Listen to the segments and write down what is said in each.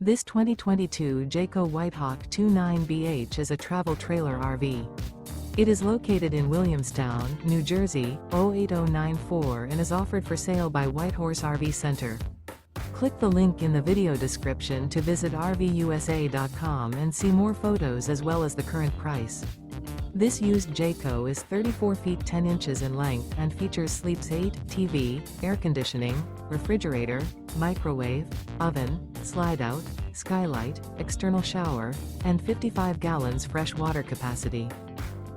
This 2022 Jayco White Hawk 29BH is a travel trailer RV. It is located in Williamstown, New Jersey, 08094 and is offered for sale by Whitehorse RV Center. Click the link in the video description to visit RVUSA.com and see more photos as well as the current price. This used Jayco is 34 feet 10 inches in length and features sleeps 8, TV, air conditioning, refrigerator, microwave, oven, Slideout, Skylight, external shower, and 55 gallons fresh water capacity.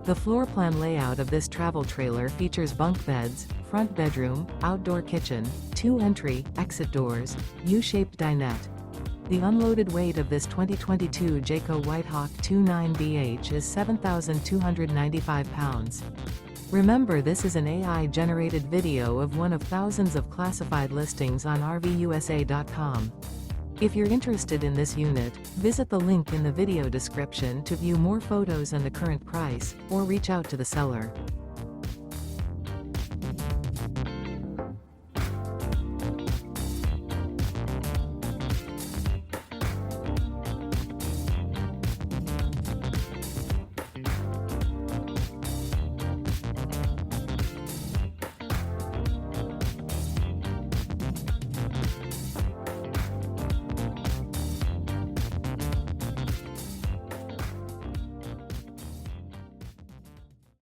The floor plan layout of this travel trailer features bunk beds, front bedroom, outdoor kitchen, 2 entry, exit doors, U-shaped dinette. The unloaded weight of this 2022 Jayco White Hawk 29BH is 7,295 pounds. Remember, this is an AI-generated video of one of thousands of classified listings on RVUSA.com. If you're interested in this unit, visit the link in the video description to view more photos and the current price, or reach out to the seller.